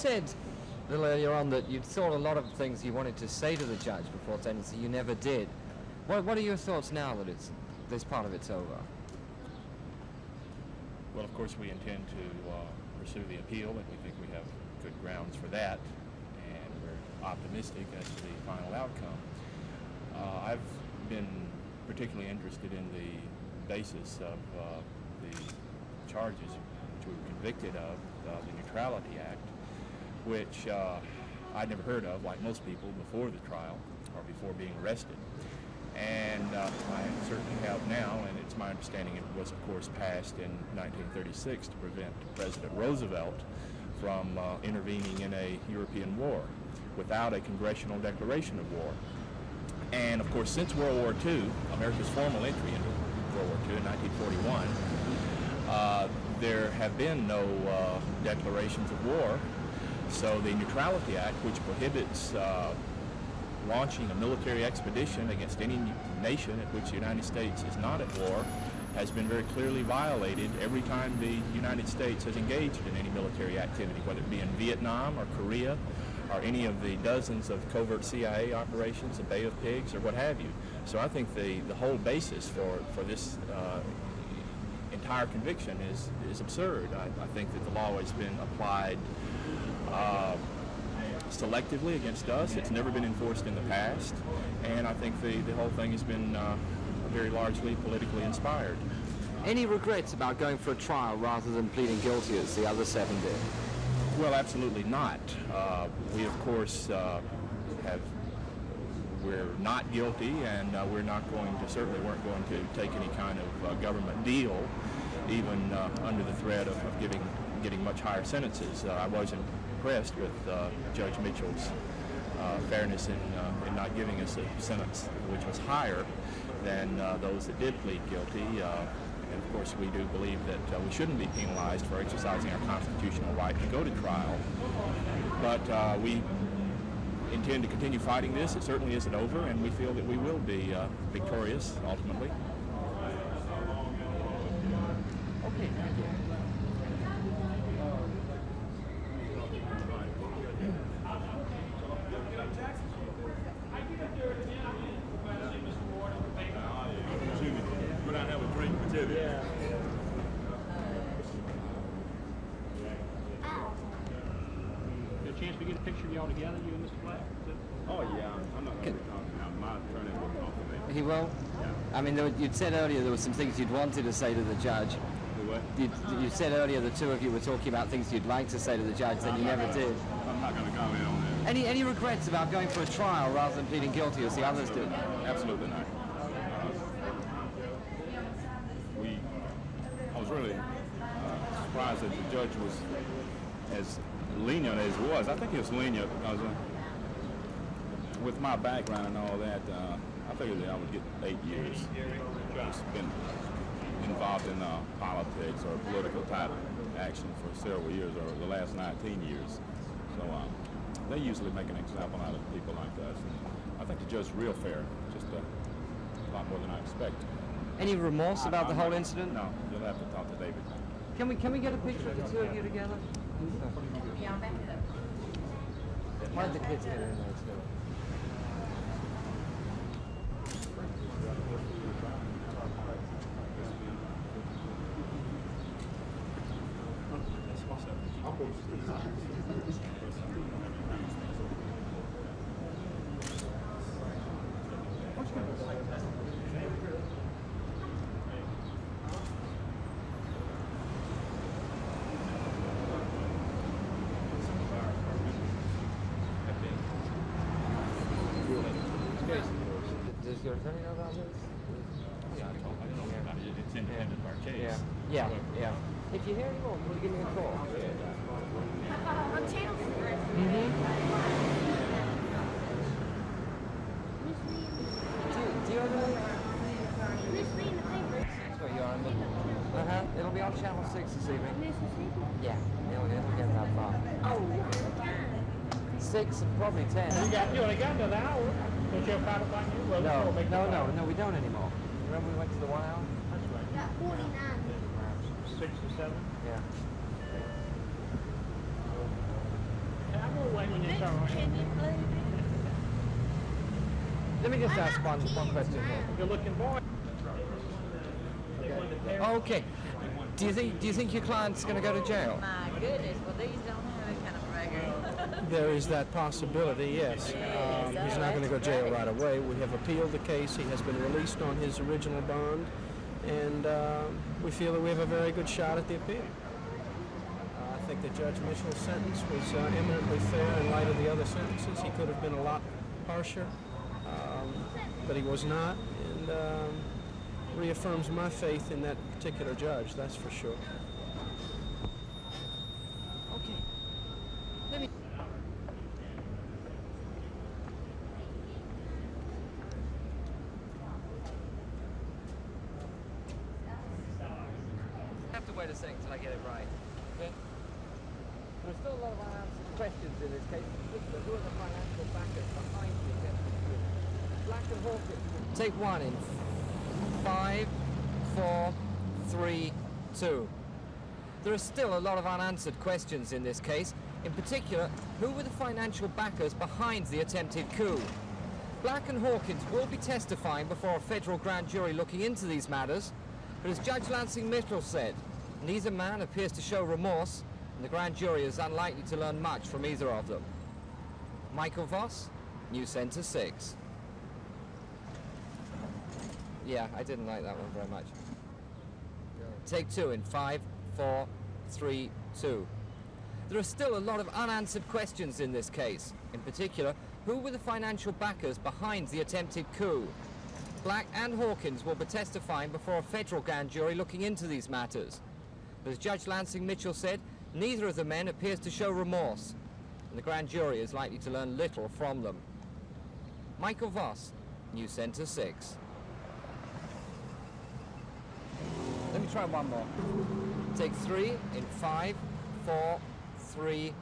said a little earlier on that you'd thought a lot of things you wanted to say to the judge before sentencing. You never did. What are your thoughts now that this part of it's over? Well, of course, we intend to pursue the appeal, and we think we have good grounds for that, and we're optimistic as to the final outcome. I've been particularly interested in the basis of the charges which we were convicted of, the Neutrality Act, which I'd never heard of, like most people, before the trial or before being arrested. And I certainly have now, and it's my understanding it was, of course, passed in 1936 to prevent President Roosevelt from intervening in a European war without a congressional declaration of war. And, of course, since World War II, America's formal entry into World War II in 1941, there have been no declarations of war. So the Neutrality Act, which prohibits launching a military expedition against any nation at which the United States is not at war, has been very clearly violated every time the United States has engaged in any military activity, whether it be in Vietnam or Korea or any of the dozens of covert CIA operations, the Bay of Pigs, or what have you. So I think the whole basis for this entire conviction is absurd. I think that the law has been applied selectively against us. It's never been enforced in the past, and I think the whole thing has been very largely politically inspired. Any regrets about going for a trial rather than pleading guilty as the other 7 did? Well, absolutely not. We, of course, we're not guilty, and we're not going to, certainly weren't going to take any kind of government deal, even under the threat of getting much higher sentences. I was impressed with Judge Mitchell's fairness in not giving us a sentence which was higher than those that did plead guilty. And of course, we do believe that we shouldn't be penalized for exercising our constitutional right to go to trial. But we intend to continue fighting this. It certainly isn't over, and we feel that we will be victorious ultimately. Okay, thank you. Chance to get a picture of y'all together, you and Mr. Black? Oh, yeah. I'm not going to be talking now. My attorney will talk to me. He will? Yeah. I mean, you'd said earlier there were some things you'd wanted to say to the judge. Do what? You said earlier the two of you were talking about things you'd like to say to the judge, then you never did. I'm not going to comment on that. Any regrets about going for a trial rather than pleading guilty as the others did? Absolutely not. I was really surprised that the judge was as lenient as he was. I think he was lenient because with my background and all that, I figured that I would get 8 years. I've been involved in politics or political type action for several years, or the last 19 years. So they usually make an example out of people like us. And I think the judge is real fair, just a lot more than I expected. Any remorse about the whole incident? No, you'll have to talk to David. Can we get a picture of the two of you together? Yeah, I'll back it up. Why did the kids get in there too? Does your attorney know about this? Yeah, I don't know about it. It's independent of our case. Yeah. If you hear any more, will you give me a call? On channel 4. Mm-hmm. Do you have a... Miss Lee in the paper. That's where you are. It'll be on channel 6 this evening. Mississippi? Yeah, it'll get that far. Oh, 6 and probably 10. You only got another hour. Don't you have 5 o'clock here? Well, No, we don't anymore. Remember we went to the 1 hour? That's right. got 49. 6 or 7? Yeah. We'll wait when you turn around. Can you believe it? Let me just ask one question here. Good looking boy. Okay. Do you think your client's going to go to jail? My goodness, well these don't have that kind of record. There is that possibility, yes. He's not going to go to jail right away. We have appealed the case. He has been released on his original bond, and we feel that we have a very good shot at the appeal. I think that Judge Mitchell's sentence was eminently fair in light of the other sentences. He could have been a lot harsher, but he was not, and reaffirms my faith in that particular judge, that's for sure. Okay. Let me... I have to wait a second till I get it right. Okay? There's still a lot of unanswered questions in this case. Who are the financial backers behind the attempted coup? Black and Hawkins. Take one in 5, 4, 3, 2. There are still a lot of unanswered questions in this case. In particular, who were the financial backers behind the attempted coup? Black and Hawkins will be testifying before a federal grand jury looking into these matters, but as Judge Lansing Mitchell said, neither man appears to show remorse, and the grand jury is unlikely to learn much from either of them. Michael Voss, News Center 6. Yeah, I didn't like that one very much. Take two in 5, 4, 3, 2. There are still a lot of unanswered questions in this case. In particular, who were the financial backers behind the attempted coup? Black and Hawkins will be testifying before a federal grand jury looking into these matters. But as Judge Lansing Mitchell said, neither of the men appears to show remorse, and the grand jury is likely to learn little from them. Michael Voss, News Center 6. Let me try one more. Take 3 in 5, 4, 3,